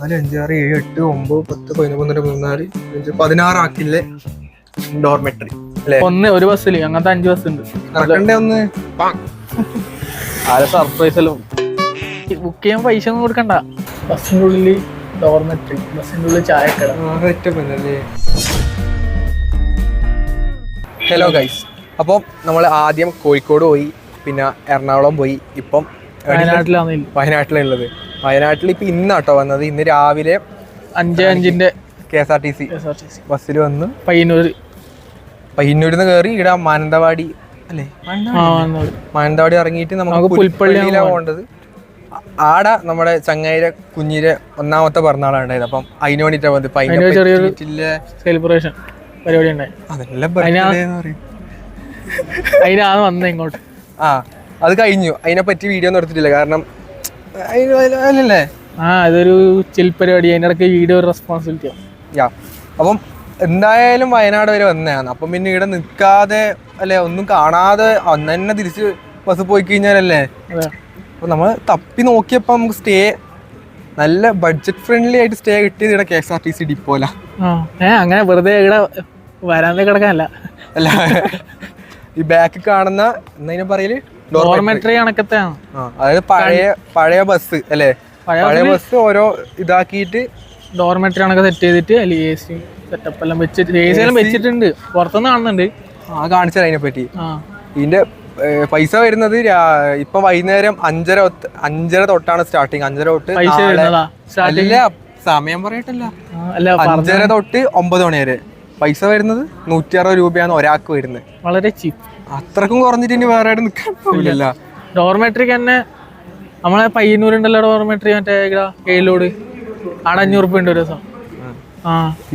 4, 5, 6, 7, 8, 9, 10, 11, 12, 13, 16 ആക്കില്ലേ dormitory അല്ലേ? ഒരു ബസ്സിൽ അങ്ങനത്തെ 5 ബസ് ഉണ്ട്. ഇറക്കണ്ടേ ഒന്ന്? ആരെ സർപ്രൈസല്ലോ. ബുക്ക് ചെയ്യാൻ പൈസ ഒന്നും കൊടുക്കണ്ട. ബസ്സിൻ്റെ ഉള്ളിൽ ഡോർമെട്രി, ബസ്സിൻ്റെ ഉള്ളിൽ ചായക്കട. ഹലോ ഗൈസ്, അപ്പോൾ നമ്മൾ ആദ്യം കോഴിക്കോട് പോയി, പിന്നെ എറണാകുളം പോയി, ഇപ്പം വയനാട്ടിലുള്ളത്. വയനാട്ടിൽ ഇപ്പം ഇന്നാട്ടോ വന്നത്. ഇന്ന് രാവിലെ 5:05 KSRTC ബസ്സിൽ വന്ന് പയ്യന്നൂരിൽ നിന്ന് കയറി ഇവിടെ മാനന്തവാടി അല്ലേ, മാനന്തവാടി ഇറങ്ങിയിട്ട് നമുക്ക് പുൽപ്പള്ളിയിലാണ് പോകേണ്ടത്. ആടെ നമ്മുടെ ചങ്ങായിരെ കുഞ്ഞിരെ 1ാമത്തെ പിറന്നാളാണ് ഉണ്ടായത്. അപ്പം അതിന് വേണ്ടിട്ടാ വന്നത്. സെലിബ്രേഷൻ പരിപാടി ഉണ്ടായി. അതിനാണ് വന്നത് ഇങ്ങോട്ട്. അത് കഴിഞ്ഞു. അതിനെ പറ്റി വീഡിയോ ഒന്നും എടുത്തിട്ടില്ല, കാരണം അല്ലല്ലേ അതൊരു ചിൽ പരിപാടി. അതിൻ്റെ ഇടയ്ക്ക് വീഡിയോ റെസ്പോൺസിബിലിറ്റിയാണ്. അപ്പം എന്തായാലും വയനാട് വരെ വന്നതാണ്. അപ്പം പിന്നെ ഇവിടെ നിൽക്കാതെ അല്ലെ, ഒന്നും കാണാതെ അന്ന് തന്നെ തിരിച്ച് ബസ് പോയി കഴിഞ്ഞാലല്ലേ. അപ്പൊ നമ്മൾ തപ്പി നോക്കിയപ്പോ നമുക്ക് സ്റ്റേ നല്ല ബഡ്ജറ്റ് ഫ്രണ്ട്ലി ആയിട്ട് സ്റ്റേ കിട്ടിയത് ഇവിടെ KSRTC ഡിപ്പോല. അങ്ങനെ വെറുതെ ഇവിടെ വരാതെ കിടക്കാനല്ല, അല്ല ഈ ബാക്ക് കാണുന്ന എന്നതിനെ പറയല് ഡോർമെട്രി കണക്കത്തെ. അതായത് പഴയ ബസ് അല്ലേ, പഴയ ബസ് ഓരോ ഇതാക്കിയിട്ട് ഡോർമെട്രി കണക്കെ സെറ്റ് ചെയ്തിട്ട് അതിൽ AC സെറ്റപ്പ് എല്ലാം വെച്ചിട്ട് AC എല്ലാം വെച്ചിട്ടുണ്ട്. പുറത്തുനിന്ന് കാണുന്നുണ്ട്. കാണിച്ചാൽ അതിനെ പറ്റി. ഇതിന്റെ പൈസ വരുന്നത് ഇപ്പൊ വൈകുന്നേരം 5:30 തൊട്ടാണ് സ്റ്റാർട്ടിങ്. 5:30 തൊട്ട് സമയം പറയട്ടല്ല, 5:30 തൊട്ട് 9 മണി വരെ. പൈസ വരുന്നത് 160 രൂപയാണ് ഒരാൾക്ക് വരുന്നത്. വളരെ ചീപ്പ്. അത്രക്കും കുറഞ്ഞിട്ട് ഇനി വേറെ ആയിട്ട് നിൽക്കാൻ പോവില്ല. ഡോർമെട്രിക്ക് തന്നെ നമ്മളെ പയ്യന്നൂരുണ്ടല്ലോ ഡോർമെട്രി, മറ്റേ കെയിലോട് അവിടെ 500 രൂപ ഉണ്ട് ഒരു ദിവസം.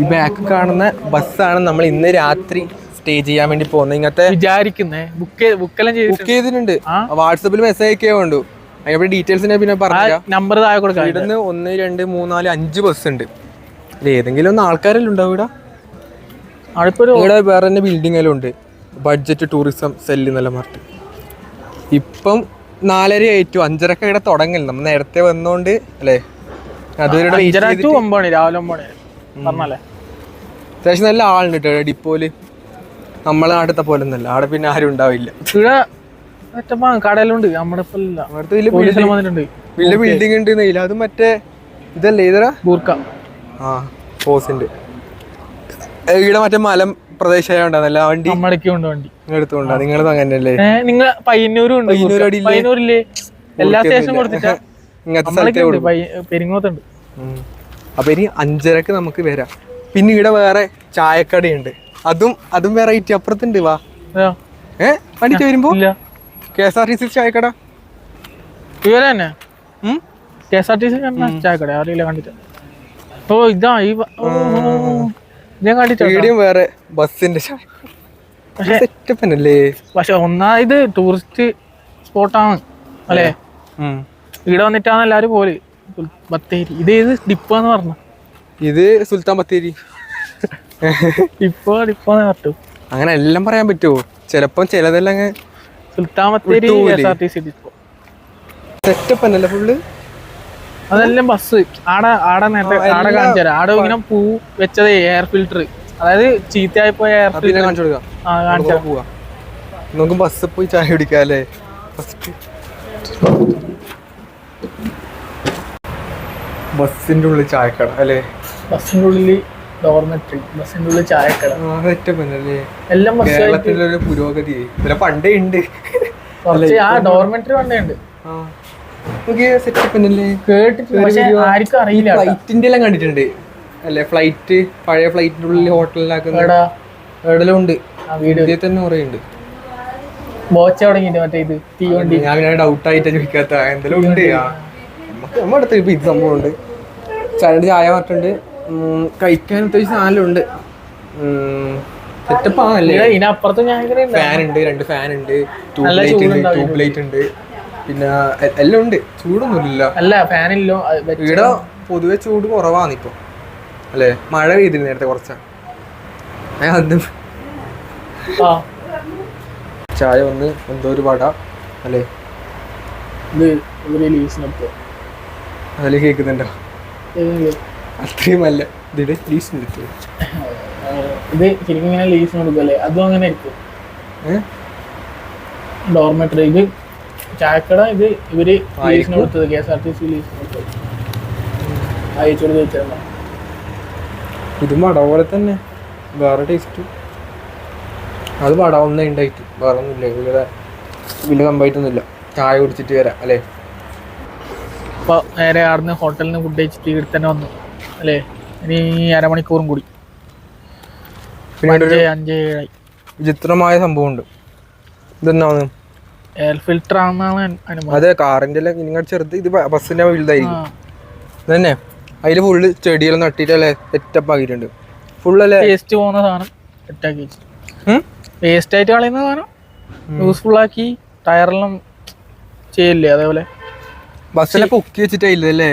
ഈ ബാക്ക് കാണുന്ന ബസ്സാണ് നമ്മൾ ഇന്ന് രാത്രി സ്റ്റേ ചെയ്യാൻ വേണ്ടി പോകുന്നത്. ഇങ്ങനത്തെ വിചാരിക്കുന്നേ ബുക്ക് ചെയ്തിട്ടുണ്ട്. വാട്സപ്പിൽ മെസ്സേജ് ഒക്കെ വേണ്ടു. അതിന്റെ ഡീറ്റെയിൽസിനെ പിന്നെ പറഞ്ഞ നമ്പർ താഴെ കൊടുക്കാം. ഇവിടുന്ന് 1, 2, 3, 4, 5 ബസ് ഉണ്ട്. ഏതെങ്കിലും ഒന്ന് ആൾക്കാരെല്ലാം ഉണ്ടാവും ഇവിടെ. ഇവിടെ വേറെ തന്നെ ബിൽഡിംഗ് എല്ലാം ഉണ്ട്, ബഡ്ജറ്റ് ടൂറിസം സെല്ല് എന്നെല്ലാം പറഞ്ഞിട്ട്. ഇപ്പം 4:30 ആയിട്ടു. 5:30 ഇവിടെ തുടങ്ങില്ല. നമ്മൾ നേരത്തെ വന്നോണ്ട് അല്ലേ. രാവിലെ 9 അത്യാവശ്യം നല്ല ആളുണ്ട് കേട്ടോ ഡിപ്പോയില്. നമ്മളെ നാട്ടിലത്തെ പോലെ ഒന്നല്ല, അവിടെ പിന്നെ ആരും ഉണ്ടാവില്ല. കടയിലുണ്ട്, വലിയ ബിൽഡിംഗ് ഉണ്ട്. അത് മറ്റേ ഇതല്ലേ ഇതരാ ബൂർക്ക പോസിന്റെ ഇവിടെ മറ്റേ മലം പ്രദേശമായോണ്ടല്ല വണ്ടി എടുത്തുകൊണ്ടാ. നിങ്ങളത് അങ്ങനെയല്ലേ? എല്ലാ സ്റ്റേഷനും കൊടുത്തിട്ട് ഇങ്ങനത്തെ സ്ഥലത്ത് പെരിങ്ങോത്തുണ്ട്. അപ്പൊ ഇനി 5:30 നമുക്ക് വരാം. പിന്നെ ഇവിടെ വേറെ ചായക്കടയുണ്ട്, അതും വെറൈറ്റി അപ്പുറത്തുണ്ട്. വാ വണ്ടിട്ട് വരുമ്പോ KSRTC ചായക്കട ഇവരെ തന്നെ KSRTC ചായക്കട അറിയില്ല, കണ്ടിട്ട്. ഓ ഇതാ ഇവിടെയും വേറെ ബസ്സിന്റെ സെറ്റപ്പല്ലേ. പക്ഷെ ഒന്നാമത് ടൂറിസ്റ്റ് സ്പോട്ടാണ് അല്ലേ. ഇവിടെ വന്നിട്ടാണ് എല്ലാരും പോലെ. ബത്തേരി ഇത് ഏത് ഡിപ്പോന്ന് പറഞ്ഞ? ഇത് സുൽത്താൻ ബത്തേരി ഡിപ്പോന്ന് പറഞ്ഞു. അങ്ങനെ എല്ലാം പറയാൻ പറ്റുമോ? ചിലപ്പം ചിലതെല്ലാം Sultan Bathery KSRTC depot setup അല്ലേ ഫുള്ള്. അതെല്ലാം ബസ് ആടെ നേരത്തെ ആടെ കാണിച്ചു തരാം. ആടെ ഇങ്ങനെ പൂ വെച്ചത് എയർ ഫിൽറ്റർ, അതായത് ചീത്തയായി പോയ എയർ ഫിൽറ്റർ കാണിച്ചു കൊടുക്കാം. പോവാ നമുക്ക് ബസ് പോയി ചായ കുടിക്കാം അല്ലേ. ബസ്സിന്റെ ഉള്ളിൽ ചായക്കട അല്ലേ. ബസ്സിന്റെ ഉള്ളിൽ ഡോർമെട്രി, ബസ്സിന്റെ ഉള്ളിൽ ചായക്കട. എല്ലാം കേരളത്തിലൊരു പുരോഗതി പണ്ടേ ഉണ്ട്. ഡോർമെട്രി പണ്ടേ ഉണ്ട്. ആർക്കും അറിയില്ല. ഫ്ലൈറ്റിന്റെ എല്ലാം കണ്ടിട്ടുണ്ട് അല്ലെ, ഫ്ലൈറ്റ് പഴയ ഫ്ലൈറ്റിന്റെ ഉള്ളിൽ ഹോട്ടലിലാക്കുന്ന എവിടെല്ലാം ഉണ്ട്. വീഡിയോ തന്നെ പറയുന്നുണ്ട്. ഞാൻ ഡൗട്ട് ആയിട്ട് ചോദിക്കാത്ത എന്തെങ്കിലും ഉണ്ട്. നമ്മുടെ അടുത്ത് ഇപ്പൊ ഇത് സംഭവം ഉണ്ട്. ചായ പറഞ്ഞിട്ടുണ്ട്. കഴിക്കാൻ അത്യാവശ്യം സാധനം ഉണ്ട്. സെറ്റപ്പ് ആണല്ലേ. ഫാൻ ഉണ്ട്, 2 ഫാൻ ഉണ്ട്, ട്യൂബ് ലൈറ്റ് ഉണ്ട്, പിന്നെ എല്ലാം ഉണ്ട്. ചൂടൊന്നുമില്ല. ഇവിടെ പൊതുവെ ചൂട് കുറവാണ് ഇപ്പൊ അല്ലേ. മഴ പെയ്തില്ല നേരത്തെ കുറച്ചാ. ചായ ഒന്ന് എന്തോ ഒരു വട അല്ലേ, അതിൽ കേൾക്കുന്നുണ്ടോ? അത്രയും അല്ല ഇതിന്റെ ലീസിന് എടുത്തു. ഇത് ശരിക്കും ഇങ്ങനെ ലീസിന് കൊടുക്കുമല്ലേ? അതും അങ്ങനെ ഇരിക്കും. ഡോർമെട്രി ഇത് ചായക്കട, ഇത് ഇവര് ലീസിന് കൊടുത്തത്, KSRTC ലീസിന് കൊടുത്തത്. അയച്ചു കൊടുത്ത് വെച്ചിട്ടുണ്ടോ? ഇത് വട പോലെ തന്നെ, വേറെ ടേസ്റ്റ്. അത് വട ഒന്നേ ഉണ്ടായിട്ട് വേറെ ഒന്നുമില്ല, വലിയ സംഭവമായിട്ടൊന്നുമില്ല. ചായ കുടിച്ചിട്ട് വരാം അല്ലേ? അപ്പോൾ നേരെ ആടുന്ന് ഹോട്ടലിൽ നിന്ന് ഫുഡ് കഴിച്ചിട്ട് ഇവിടെ തന്നെ വന്നു അല്ലേ? ഇനി അരമണിക്കൂറും കൂടി. പിന്നെ 5-7 വിചിത്രമായ സംഭവം ഉണ്ട്. ഇതെന്നാണ്? എയർ ഫിൽറ്റർ ആണെന്നാണ് അനുഭവം. അതെ, കാറിന്റെ നിങ്ങൾ ചെറുത്, ഇത് ബസ്സിന്റെ വലുതായിരിക്കും. തന്നെ അതില് ഫുള്ള് ചെടിയെല്ലാം നട്ടിട്ടല്ലേ സെറ്റപ്പ് ആക്കിയിട്ടുണ്ട്. ഫുള്ളല്ലേ വേസ്റ്റ് പോകുന്ന സാധനം സെറ്റാക്കി വെച്ചു. വേസ്റ്റ് ആയിട്ട് കളയുന്ന സാധനം യൂസ്ഫുൾ ആക്കി ടയറെല്ലാം ചെയ്യല്ലേ? അതേപോലെ ബസ്സിലെ പൊക്കി വെച്ചിട്ടില്ലേ?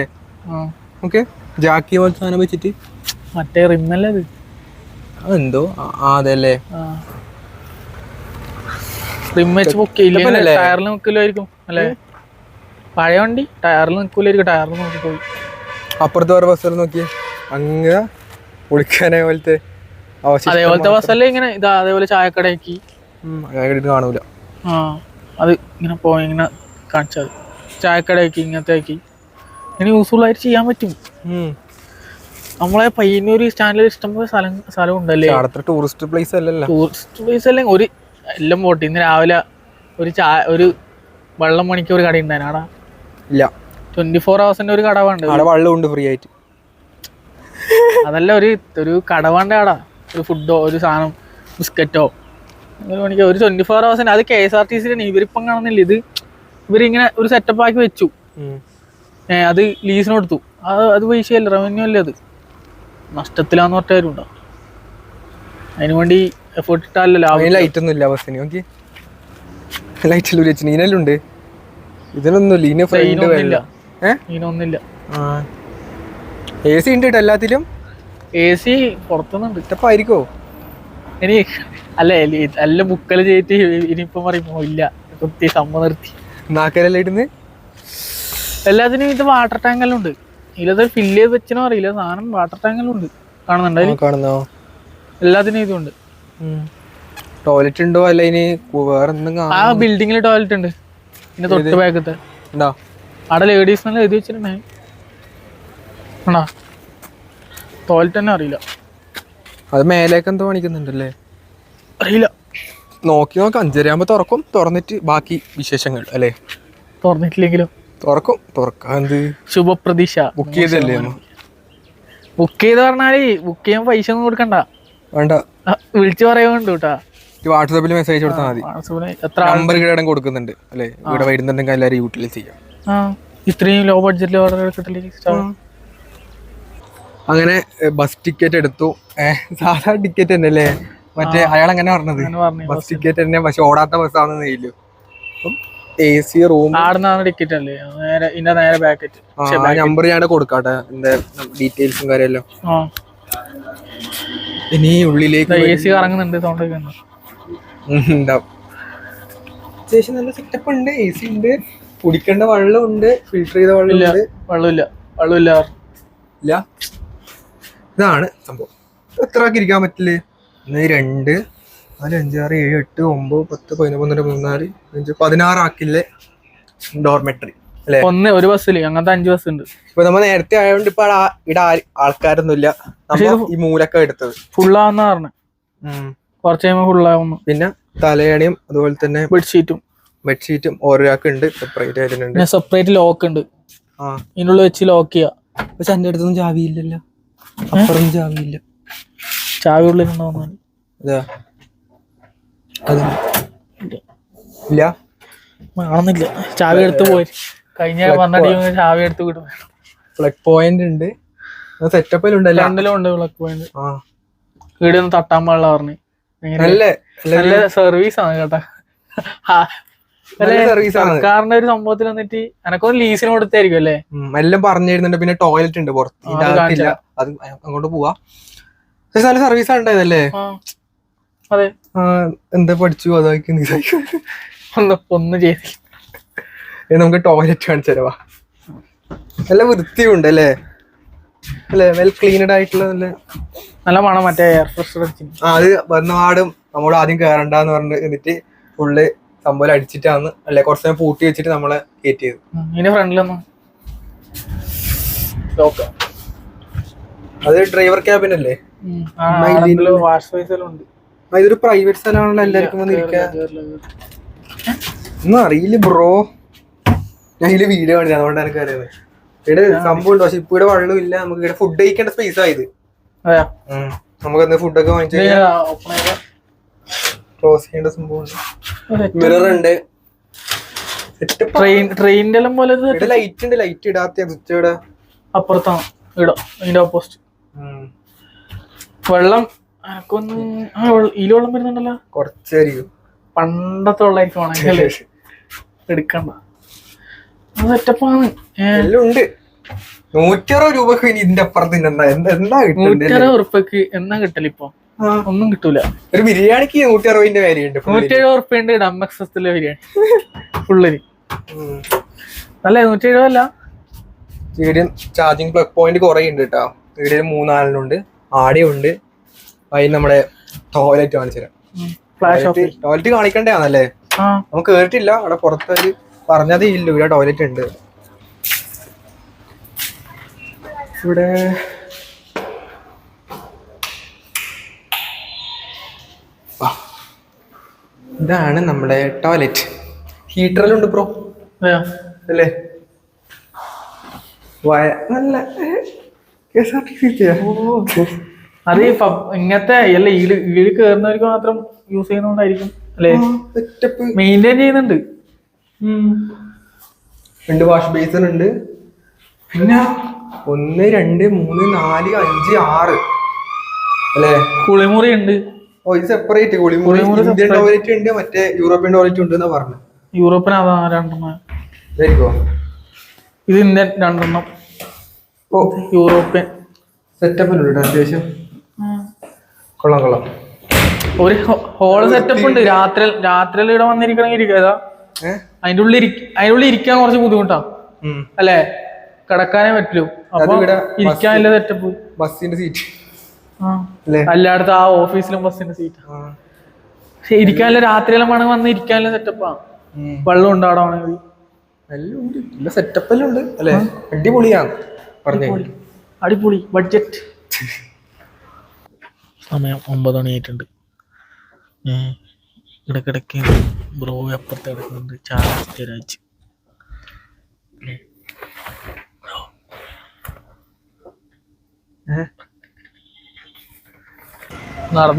ഓക്കെ, ജാക്കി പോലത്തെ സാധനം വെച്ചിട്ട് മറ്റേ റിമ്മല്ലേ അത്? അതെന്തോ അതെല്ലേ, റിം വെച്ച് പൊക്കിയില്ലേ? ടയറിൽ നിൽക്കില്ലായിരിക്കും അല്ലേ? പഴയ വണ്ടി ടയറിൽ നിൽക്കില്ലായിരിക്കും, ടയറിൽ നോക്കിപ്പോയി. അപ്പുറത്തെ വേറെ ബസ്സെല്ലാം നോക്കിയേ, അങ്ങനെ പൊളിക്കാനെ പോലത്തെ അതേപോലത്തെ ബസ്സല്ലേ ഇങ്ങനെ ഇതാ, അതേപോലെ ചായക്കടയാക്കി കാണൂല. അത് ഇങ്ങനെ പോയി ഇങ്ങനെ കാണിച്ചത് ചായക്കടയാക്കി, ഇങ്ങനത്തെ ആക്കി ഇങ്ങനെ യൂസ്ഫുൾ ആയിട്ട് ചെയ്യാൻ പറ്റും. നമ്മളെ പയ്യന്നൂർ സ്റ്റാൻഡിൽ ഇഷ്ടംപോലെ സ്ഥലം ഉണ്ടല്ലേ? ടൂറിസ്റ്റ് പ്ലേസ് അല്ലല്ലോ. ടൂറിസ്റ്റ് പ്ലേസ് അല്ലേ? ഒരു എല്ലാം പോട്ടെ. ഇന്ന് രാവിലെ ഒരു വെള്ളം മണിക്ക് ഒരു കട ഉണ്ടായിരുന്നു ആടാ. ഇല്ല, 24 hours ഒരു കടവുണ്ട്. വെള്ളമുണ്ട് ഫ്രീ ആയിട്ട്. അതല്ല, ഒരു കടവാണ്ട് ആടാ. ഒരു ഫുഡോ ഒരു സാധനം ബിസ്ക്കറ്റോ ഒരു മണിക്ക് ഒരു 24 hours. അത് KSRTC ഇവരിപ്പം കാണുന്നില്ല. ഇത് ഇവരിങ്ങനെ ഒരു സെറ്റപ്പ് ആക്കി വെച്ചു. അത് ലീസിന് കൊടുത്തു. അത് പൈസയല്ല, റവന്യൂ അല്ലേ? അത് നഷ്ടത്തിലാന്ന് പറഞ്ഞവരുണ്ടോ? അതിന് വേണ്ടി എഫേർട്ട് ഇട്ടാലല്ലോ. ലൈറ്റ് ഒന്നും ഇല്ല ബസ്സിന്. ഓക്കെ, ലൈറ്റ് ഇതിനെല്ലുണ്ട്, ഇതിനൊന്നുമില്ല. ഇതിനൊന്നുമില്ല. AC ഉണ്ട് എല്ലാത്തിലും. AC പുറത്തുനിന്നുണ്ട്. ഇഷ്ടപ്പായിരിക്കോ? ഇനി അല്ലേ നല്ല ബുക്കല് ചെയ്തിട്ട് ഇനിയിപ്പം പറയുമ്പോ ഇല്ല, കുത്തി സമ്മ നിർത്തി നാക്കരല്ലേ ഇടുന്ന്. എല്ലാത്തിനും ഇത് വാട്ടർ ടാങ്കെല്ലാം ഉണ്ട്. ഇതിലത് ഫില്ല് ചെയ്ത് വെച്ചനോ അറിയില്ല, സാധനം വാട്ടർ ടാങ്കെല്ലാം ഉണ്ട്. കാണുന്നുണ്ടോ? എല്ലാത്തിനും ഇതുണ്ട്. ടോയ്ലറ്റ് ഉണ്ടോ? അല്ല ഇനി വേറെ എന്തെങ്കിലും? ആ ബിൽഡിങ്ങിൽ ടോയ്ലറ്റ് ഉണ്ട്. പിന്നെ തൊട്ട് ബാഗത്തെ ഉണ്ടോ? അവിടെ ലേഡീസ് നല്ല എഴുതി വെച്ചിട്ടുണ്ടേ. ആണോ? ടോയ്ലറ്റ് തന്നെ അറിയില്ല. അത് മേലേക്ക് എന്തോ കാണിക്കുന്നുണ്ടല്ലേ? അറിയില്ല. നോക്കി 5:30 ആകുമ്പോ തുറക്കും. തുറന്നിട്ട് ബാക്കി വിശേഷങ്ങൾ അല്ലേ? തുറന്നിട്ടില്ലെങ്കിലും തുറക്കാൻ ശുഭപ്രതീക്ഷ. ബുക്ക് ചെയ്തല്ലേ? ബുക്ക് ചെയ്ത് പറഞ്ഞാല് ബുക്ക് ചെയ്യാൻ പൈസ ഒന്നും കൊടുക്കണ്ട, വേണ്ട, വിളിച്ചു പറയുന്നുണ്ട് കേട്ടാ. വാട്സാപ്പിൽ മെസ്സേജ് കൊടുത്താൽ മതി. നമ്പർ ഇവിടെ കൊടുക്കുന്നുണ്ട് അല്ലേ? ഇവിടെ വരുന്നുണ്ടെങ്കിൽ എല്ലാവരും യൂട്ടിലൈസ് ചെയ്യാം. ഇത്രയും ലോ ബഡ്ജറ്റിൽ ഓർഡർ എടുത്തിട്ടില്ലേ? അങ്ങനെ ബസ് ടിക്കറ്റ് എടുത്തു. സാധാ ടിക്കറ്റ് തന്നെ അല്ലേ? മറ്റേ അയാൾ അങ്ങനെ പറഞ്ഞത് ബസ് ടിക്കറ്റ് തന്നെ, പക്ഷെ ഓടാത്ത ബസ്സാണെന്ന് ഇല്ലു. അപ്പം AC റൂം ടിക്കറ്റ് അല്ലേ? നേരെ ബാക്കറ്റ് നമ്പർ ഞാൻ കൊടുക്കാട്ടെ, എന്റെ ഡീറ്റെയിൽസും കാര്യമെല്ലാം. ഇനി ഉള്ളിലേക്ക് AC കറങ്ങുന്നുണ്ട്, ഉണ്ടാവും. അത്യാവശ്യം നല്ല സെറ്റപ്പ് ഉണ്ട്. AC ഉണ്ട്, കുടിക്കേണ്ട വെള്ളം ഉണ്ട്, ഫിൽറ്റർ ചെയ്ത വെള്ളമില്ല. ഇതാണ് സംഭവം. എത്ര ആക്കി ഇരിക്കാൻ പറ്റില്ലേ? 1 2 4 5 6 7 8 9 10 11 12 13 5 16 ആക്കില്ലേ ഡോർമെട്രി അല്ലേ? ഒരു ബസ്സിൽ അങ്ങനത്തെ 5 ബസ് ഉണ്ട്. ഇപ്പൊ നമ്മ നേരത്തെ ആയതുകൊണ്ട് ഇപ്പൊ ഇവിടെ ആൾക്കാരൊന്നുമില്ല. ഈ മൂലൊക്കെ എടുത്തത് ഫുള്ളാന്ന് പറഞ്ഞു. കുറച്ച് കഴിയുമ്പോ ഫുള്ളാവുന്നു. പിന്നെ തലയണിയും അതുപോലെ തന്നെ ബെഡ്ഷീറ്റും ഓരോരാൾക്ക് ഉണ്ട്, സെപ്പറേറ്റ് ആയിട്ടുണ്ട്. സെപ്പറേറ്റ് ലോക്ക് ഉണ്ട്. ഇതിനുള്ളിൽ വെച്ച് ലോക്ക് ചെയ്യാം. പക്ഷെ എന്റെ അടുത്തൊന്നും ചാവിയില്ലല്ലോ. അപ്പുറം ചാവിയില്ല. ചാവി ഉള്ളിലുണ്ടോ? ഇല്ല, കാണുന്നില്ല. ചാവി എടുത്ത് പോയി കഴിഞ്ഞ വന്ന ചാവി എടുത്ത് വിടും. പ്ലഗ് പോയിന്റ് ഉണ്ട്, സെറ്റപ്പിലും ഉണ്ട്. Plug point. വീട് ഒന്ന് തട്ടാൻ പാടില്ല പറഞ്ഞു. നല്ല സർവീസ് ആണ് കേട്ടാ. സർക്കാരിന്റെ ഒരു സംഭവത്തിൽ വന്നിട്ട് എനക്കൊന്ന് ലീസിന് കൊടുത്തായിരിക്കും അല്ലേ? എല്ലാം പറഞ്ഞിരുന്നുണ്ട്. പിന്നെ ടോയ്ലറ്റ് ഉണ്ട് പുറത്ത്, അത് അങ്ങോട്ട് പോവാ. നല്ല സർവീസ് ഉണ്ടായതല്ലേ? അതെ. എന്താ പഠിച്ചു അതാക്കി ഒന്നും ചെയ്തില്ല. നമുക്ക് ടോയ്ലറ്റ് കാണിച്ചു തരവാ. നല്ല വൃത്തിയുണ്ട് അല്ലേ? അല്ലേ വെൽ ക്ലീനഡ് ആയിട്ടുള്ള നല്ല മണം മറ്റേ എയർ ഫ്രഷർ അടിച്ചു. അത് വന്നപാടും നമ്മളോട് ആദ്യം കയറണ്ടെന്ന് പറഞ്ഞ് എന്നിട്ട് ഫുള്ള് സംഭവം അടിച്ചിട്ടാന്ന് അല്ലെ കുറച്ച് നേരം പൂട്ടി വെച്ചിട്ട് നമ്മളെ കയറ്റിയത്. ഇതിന്റെ ഫ്രണ്ടിലൊന്നും അത് ഡ്രൈവർ ക്യാബിൻ അല്ലേ? വാഷ് സ്പേസ് ഉണ്ട്. ഇതൊരു പ്രൈവറ്റ് സ്ഥലമാണല്ലോ, എല്ലാവർക്കും വന്ന് ഇരിക്കാൻ. ഒന്നും അറിയില്ല ബ്രോ, ഞാൻ ഇതില് വീഡിയോ കാണിച്ചത് അതുകൊണ്ടാണ് എനിക്ക് അറിയുന്നത്. ഇവിടെ സംഭവം ഉണ്ട്, പക്ഷെ ഇപ്പൊ ഇവിടെ വെള്ളവും ഇല്ല. നമുക്ക് ഇവിടെ ഫുഡ് കഴിക്കേണ്ട സ്പേസ് ആയത്. നമുക്ക് ഫുഡൊക്കെ വാങ്ങിച്ചു ക്ലോസ് ചെയ്യേണ്ട സംഭവം. മിറർ ഉണ്ട്, ട്രെയിനിന്റെ എല്ലാം പോലെ ലൈറ്റ് ഉണ്ട്. ലൈറ്റ് ഇടാത്ത സ്വിച്ച് ഇവിടെ അപ്പുറത്താണ് ഇടോ, അതിന്റെ ഓപ്പോസിറ്റ്. വെള്ളം എനക്കൊന്നും ഇതിൽ വെള്ളം വരുന്നുണ്ടല്ലോ, കുറച്ചായിരിക്കും. പണ്ടത്തെ വെള്ളമായിരിക്കും ആണെങ്കിൽ എടുക്കണ്ട. അത് സെറ്റപ്പാണ്. എല്ലാം ഉണ്ട്. 160 രൂപക്ക് ഇനി ഇതിന്റെ അപ്പുറത്ത് എന്താ 160 ഉറുപ്പ്യക്ക് എന്നാ കിട്ടല? ഇപ്പൊ ഒന്നും കിട്ടൂല. ഒരു ബിരിയാണിക്ക് 160 വിലയുണ്ട്. 170 ഉറുപ്പ്യുണ്ട് ഡമ്മക്സത്തിലെ ബിരിയാണി ഫുള്ളിന്. അല്ലേ 170 അല്ല. ഇവിടെ ചാർജിങ് പ്ലഗ് പോയിന്റ് കുറെ ഉണ്ട് കേട്ടോ. ഇവിടെ 3-4 ആടെയുണ്ട്. അതിൽ നമ്മുടെ ടോയ്ലറ്റ് കാണിച്ചു തരാം. ടോയ്ലറ്റ് കാണിക്കണ്ടേന്നല്ലേ? നമുക്ക് കേട്ടില്ല, അവിടെ പുറത്ത് പറഞ്ഞതേ ഇല്ല ഇവിടെ ടോയ്ലറ്റ് ഉണ്ട്. ഇവിടെ ഇതാണ് നമ്മുടെ ടോയ്ലറ്റ്. ഹീറ്ററെല്ലാം ഉണ്ട് ബ്രോ അല്ലേ? നല്ല അത് ഇങ്ങനത്തെ അല്ല, ഈട് കേറുന്നവർക്ക് മാത്രം യൂസ് ചെയ്യുന്നോണ്ടായിരിക്കും അല്ലേ? മെയിൻറ്റെയിൻ ചെയ്യുന്നുണ്ട്. 2 വാഷ് ബേസിൻ ഉണ്ട്. പിന്നെ 1 2 3 4 5 6 അല്ലേ? കുളിമുറി ഉണ്ട്. ഓ ഇത് സെപ്പറേറ്റ് കുളിമുറി. ഇന്ത്യൻ ടോയ്ലറ്റ് ഉണ്ട്, മറ്റേ യൂറോപ്യൻ ടോയ്ലറ്റ് ഉണ്ട് എന്നാ പറഞ്ഞു. യൂറോപ്യൻ അതാ 2 ഇത് ഇന്ത്യൻ 2. ഓ യൂറോപ്യൻ സെറ്റപ്പിലുണ്ട് അത്യാവശ്യം. കൊള്ളാം. ഒരു ഹോള് സെറ്റപ്പ് ഉണ്ട്. രാത്രി ഇവിടെ വന്നിരിക്കണമെങ്കിൽ ഇരിക്കാ. അതിന്റെ ഉള്ളിൽ ഇരിക്കാൻ കുറച്ച് ബുദ്ധിമുട്ടാ അല്ലേ? കിടക്കാനേ പറ്റുള്ളൂ. അപ്പൊ ഇരിക്കാനില്ല സെറ്റപ്പ്. ബസ്സിന്റെ സീറ്റ് എല്ലായിടത്തും ആ ഓഫീസിലും ബസ്സിന്റെ സീറ്റ്. പക്ഷെ ഇരിക്കാനില്ല, രാത്രിയെല്ലാം വേണമെങ്കിൽ വന്ന് ഇരിക്കാനില്ല സെറ്റപ്പാ. വെള്ളം ഉണ്ട് അവിടെ വേണമെങ്കിൽ. എല്ലാം സെറ്റപ്പ് എല്ലാം ഉണ്ട് അല്ലേ? അടിപൊളിയാണ് പറഞ്ഞു. അടിപൊളി ബഡ്ജറ്റ്. സമയം 9 മണിയായിട്ടുണ്ട്. ഇടക്കിടക്ക് ബ്രോ അപ്പുറത്ത് കിടക്കുന്നുണ്ട്. ചാരാജ്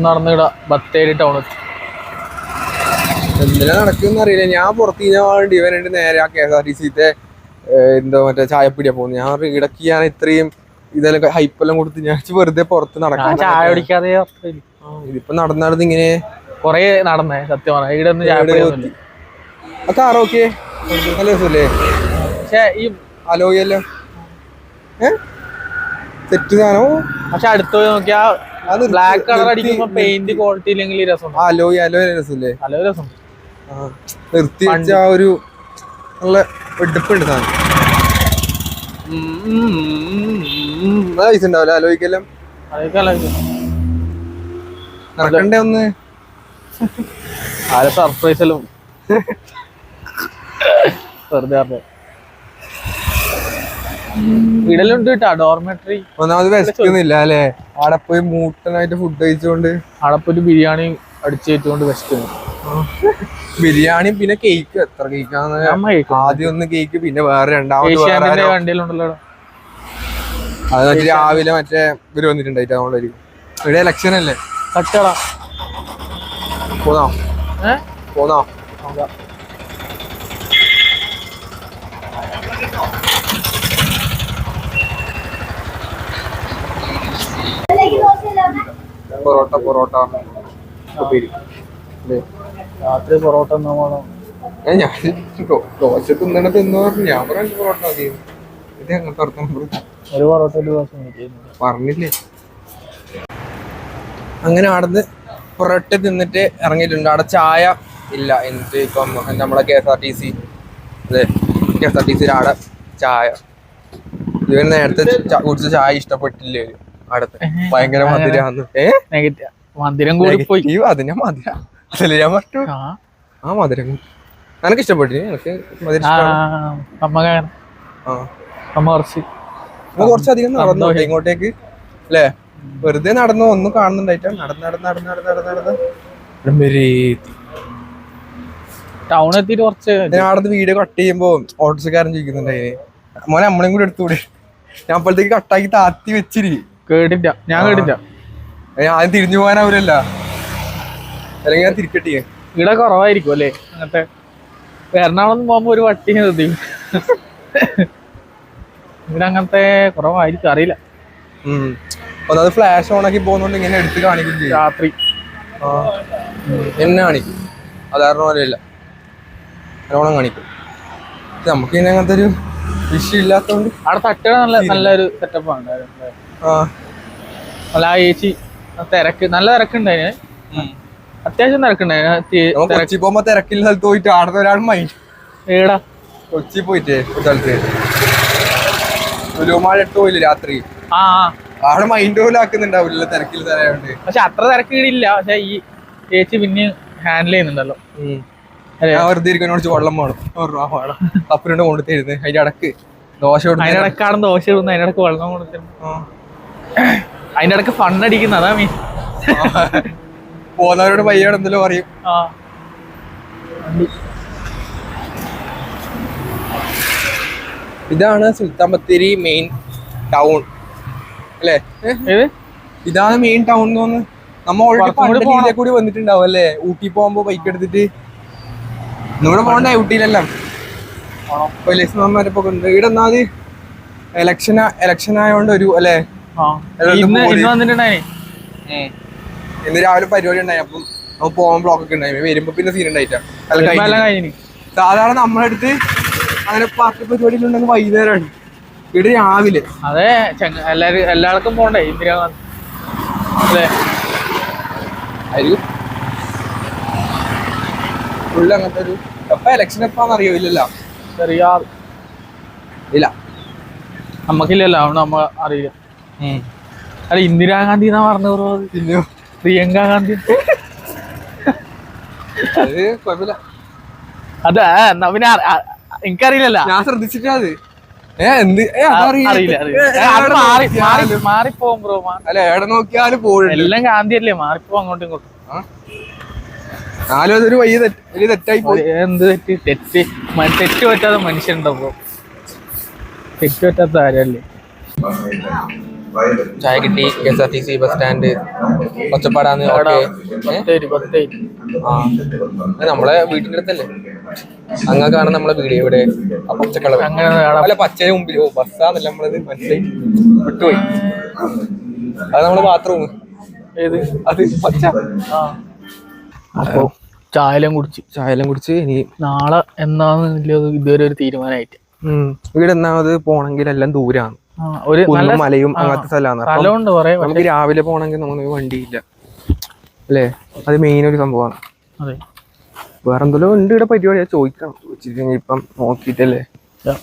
നടന്നിടാ ബത്തേരി ടൗണെത്തി. എന്തിനാ നടക്കുന്ന അറിയില്ല. ഞാൻ പുറത്ത് വേണ്ടി ഇവനുണ്ട് നേരെ ആ KSRTC എന്തോ മറ്റേ ചായപ്പിടിയാ പോകുന്നത്. ഞാൻ ഇടയ്ക്ക് ഞാൻ ഇത്രയും ഇതെല്ലാം ഹൈപ്പെല്ലാം കൊടുത്ത് ഞാൻ വെറുതെ പുറത്ത് നടക്കാം. ചായ കുടിക്കാതെ ഇതിപ്പോ നടന്ന് ഇങ്ങനെ കൊറേ നടന്നേ സത്യം പറഞ്ഞ. ആ കാർ ഓക്കെ നല്ല രസമല്ലേ? പക്ഷെ ഈ അലോയല്ലോ സെറ്റ് സാധനം. പക്ഷെ അടുത്ത് പോയി നോക്കിയാ ബ്ലാക്ക് കളർ അടിക്കുമ്പോ പെയിന്റ് ക്വാളിറ്റി ഇല്ലെങ്കിൽ രസം. അലോയ് രസമല്ലേ? അലോയ് രസം. നിർത്തി വെച്ച ആ ഒരു നല്ല വെടുപ്പുണ്ട് സാധനം. പൈസ ഉണ്ടാവില്ല അലോയ്ക്കെല്ലാം. നടക്കണ്ടേ ഒന്ന് സർപ്രൈസ് എല്ലാം വെറുതെ വീടെല്ലാം കേട്ടാ. ഡോർമെട്രി ഒന്നാമത് വിശക്കുന്നില്ല അല്ലേ? അവിടെ പോയി മൂട്ടനായിട്ട് ഫുഡ് കഴിച്ചുകൊണ്ട് അവിടെ പോയി ബിരിയാണി അടിച്ചേറ്റുകൊണ്ട് വിശക്കുന്നു. ബിരിയാണി പിന്നെ കേക്ക്. എത്ര കേക്കാന്ന്? ആദ്യം ഒന്ന് കേക്ക്, പിന്നെ വേറെ രണ്ടാമത് വണ്ടിയിലുണ്ടല്ലോ. അത് മറ്റേ രാവിലെ മറ്റേ ഇവര് വന്നിട്ടുണ്ടായിട്ട് അതുകൊണ്ടായിരിക്കും. ഇവിടെ ഇലക്ഷൻ അല്ലേ? കട്ടള പോന്നോ? പൊറോട്ട രാത്രി പൊറോട്ട ഞാൻ ദോശ തിന്നണ തിന്നു പറഞ്ഞു. ഞാൻ പറഞ്ഞു പൊറോട്ട മതി. ഇത് അങ്ങനത്തെ അർത്ഥം ഒരു പൊറോട്ട പറഞ്ഞില്ലേ? അങ്ങനെ അവിടുന്ന് പൊറോട്ട തിന്നിട്ട് ഇറങ്ങിയിട്ടുണ്ട്. അവിടെ ചായ ഇല്ല. എന്നിട്ട് ഇപ്പം നമ്മളെ KSRTC KSRTC അവിടെ ചായ ഇവൻ നേരത്തെ കുടിച്ച ചായ ഇഷ്ടപ്പെട്ടില്ലേ അടുത്ത് ഭയങ്കര മധുരാന്ന് മധുരം കൂടി പോയി. അതിനെ മധുര അതല്ലേ ഞാൻ പറഞ്ഞു. ആ മധുരം എനക്ക് ഇഷ്ടപ്പെട്ടു. എനിക്ക് മധുരം കുറച്ചധികം നടന്നു ഇങ്ങോട്ടേക്ക് അല്ലേ? വെറുതെ നടന്നു ഒന്നും കാണുന്നുണ്ടായിട്ടാ. ടൗൺ എത്തിയിട്ട് കുറച്ച് ഞാനടുത്ത് വീഡിയോ കട്ട് ചെയ്യുമ്പോ ഓട്ടോക്കാരൻ ചോദിക്കുന്നുണ്ടായി, മോനെ നമ്മളെയും കൂടി എടുത്തുകൂടെ? ഞാൻ അപ്പോഴത്തേക്ക് കട്ടാക്കി താത്തി വെച്ചിരി. കേട്ടില്ല, ഞാൻ കേട്ടില്ല. ആദ്യം തിരിഞ്ഞു പോകാനാവൂലല്ല, അല്ലെങ്കിൽ ഞാൻ തിരിക്കട്ടെ. ഇവിടെ കുറവായിരിക്കും അല്ലേ അങ്ങനത്തെ? എറണാകുളം പോകുമ്പോ ഒരു വട്ടി നിർത്തി. ഇവിടെ അങ്ങനത്തെ കുറവായിരിക്കും, അറിയില്ല. ഒന്നത് ഫ്ലാഷ് ഓൺ ആക്കി പോകുന്നോണ്ട് ഇങ്ങനെ എടുത്ത് കാണിക്കും ചെയ്യും രാത്രി. എന്നെ കാണിക്കും, സാധാരണ പോലെയല്ല, നല്ലോണം കാണിക്കും. നമുക്ക് ഇനി അങ്ങനത്തെ ഒരു വിഷയം ഇല്ലാത്തോണ്ട് അവിടെ തട്ടുക നല്ലൊരു സെറ്റപ്പാണ്. അല്ല ആ ചേച്ചി തിരക്ക്, നല്ല തിരക്കുണ്ടായിന്, അത്യാവശ്യം തിരക്കുണ്ടായിന്. കൊച്ചി പോകുമ്പോ തിരക്കില്ല സ്ഥലത്ത് പോയിട്ട് ആടുന്ന ഒരാൾ മൈൻഡ്. ഏടാ കൊച്ചി പോയിട്ടേ ഒരു സ്ഥലത്ത് ലുലുമാൾ 8 പോയില്ലേ രാത്രി, ആടെ മൈൻഡ് പോലും ആക്കുന്നുണ്ടാവില്ല തിരക്കിൽ തരാണ്ട്. പക്ഷെ അത്ര തിരക്കില്ല. പക്ഷെ ഈ ചേച്ചി പിന്നെ ഹാൻഡിൽ ചെയ്യുന്നുണ്ടല്ലോ. ഞാൻ വെറുതെ ഇരിക്കുന്നോട് വെള്ളം വേണം, അപ്പനോട് കൊണ്ടു തരുന്നത്. അതിന്റെ ഇടക്ക് ദോശ, അതിനിടക്കാണ് ദോശ ഇടുന്നത്, അതിനിടക്ക് വെള്ളം കൊടുത്തിരുന്നു, അതിന്റെ ഇടക്ക് ഫണ്ണടിക്കുന്ന. അതാ മീൻ പോകുന്നവരോട് പയ്യോട് എന്തെല്ലോ പറയും. ഇതാണ് സുൽത്താൻ ബത്തേരി മെയിൻ ടൗൺ അല്ലേ? ഇതാണ് മെയിൻ ടൗൺ തോന്നുന്നു. നമ്മ ഓൾറെഡി കൂടി വന്നിട്ടുണ്ടാവും അല്ലേ? ഊട്ടി പോകുമ്പോ ബൈക്ക് എടുത്തിട്ട് ഇവിടെ പോകണ്ടേ? ഊട്ടിയിലെല്ലാം പോലീസ്മാന്മാരൊക്കെ ഉണ്ട്. ഇവിടെ ഒന്നാമത് എലക്ഷൻ ആയതുകൊണ്ട് ഒരു അല്ലേ ഇന്ന് രാവിലെ പരിപാടി ഉണ്ടായി. അപ്പം നമ്മൾ പോകാൻ ബ്ലോക്കൊക്കെ ഉണ്ടായി. വരുമ്പോ പിന്നെ സീൻ ഉണ്ടായിട്ടാ. സാധാരണ നമ്മളെടുത്ത് അങ്ങനെ പാർട്ടി പരിപാടിയിലുണ്ടെങ്കിൽ വൈകുന്നേരമാണ്, ഇവിടെ രാവിലെ. അതെ, എല്ലാവർക്കും പോണ്ടേ ഇന്ദിരാഗാന്ധി അല്ലേ? ഫുള്ള് അങ്ങനത്തെ ഒരു എപ്പ എലക്ഷൻ എപ്പാന്ന് അറിയില്ലല്ലോ. ഇല്ല, നമ്മക്കില്ലല്ലോ, അതുകൊണ്ട് നമ്മ അറിയില്ല. അല്ല, ഇന്ദിരാഗാന്ധി എന്നാ പറഞ്ഞു, പ്രിയങ്ക ഗാന്ധി. അത് കുഴപ്പമില്ല. അതാ പിന്നെ എനിക്കറിയില്ലല്ലോ, ഞാൻ ശ്രദ്ധിച്ചിട്ടാ. അത് മാറിപ്പോവും ബ്രോ. അല്ല, എവിടെ നോക്കിയാലും പോകും, എല്ലാം ഗാന്ധി അല്ലേ, മാറിപ്പോ അങ്ങോട്ടും ഇങ്ങോട്ടും. നാലും അതൊരു വലിയ തെറ്റായി പോയി. എന്ത് തെറ്റ് പറ്റാത്ത മനുഷ്യനുണ്ടോ ബ്രോ? തെറ്റ് പറ്റാത്ത ആരല്ലേ? ചായ കിട്ടി, KSRTC ബസ് സ്റ്റാൻഡ്, ഒച്ചപ്പാടാന്ന്. നമ്മളെ വീട്ടിന്റെ അടുത്തല്ലേ, അങ്ങ് കാണാൻ നമ്മളെ വീഡിയോ ഇവിടെ പച്ചക്കളർ അല്ല പച്ചയുടെ മുമ്പിൽ. ഓ, ബസ്സാന്നല്ല നമ്മളത്, മനസ്സിലായി, വിട്ടുപോയി. അത് നമ്മളെ ബാത്റൂം. ഏത്? അത് പച്ച. അപ്പൊ ചായലും കുടിച്ച് ഇനി നാളെ എന്നാന്ന് ഇതുവരെ ഒരു തീരുമാനമായിട്ട്. ഇവിടെ ഒന്നാമത് പോണെങ്കിൽ എല്ലാം ദൂരാണ്, മലയും അങ്ങനത്തെ സ്ഥലമാണ്. നമുക്ക് രാവിലെ പോണെങ്കിൽ നമുക്ക് വണ്ടിയില്ല അല്ലേ? അത് മെയിൻ ഒരു സംഭവമാണ്. വേറെ എന്തെല്ലോ ഉണ്ട് ഇവിടെ പരിപാടിയാ, ചോദിക്കണം. ചോദിച്ചിട്ട് ഇപ്പം നോക്കിട്ടല്ലേ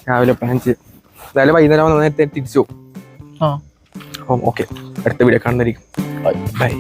രാവിലെ പ്ലാൻ ചെയ്യും. എന്തായാലും വൈകുന്നേരം നേരത്തെ തിരിച്ചു പോകും. അപ്പം ഓക്കെ, അടുത്ത വീഡിയോ കാണുന്നതായിരിക്കും. ബൈ.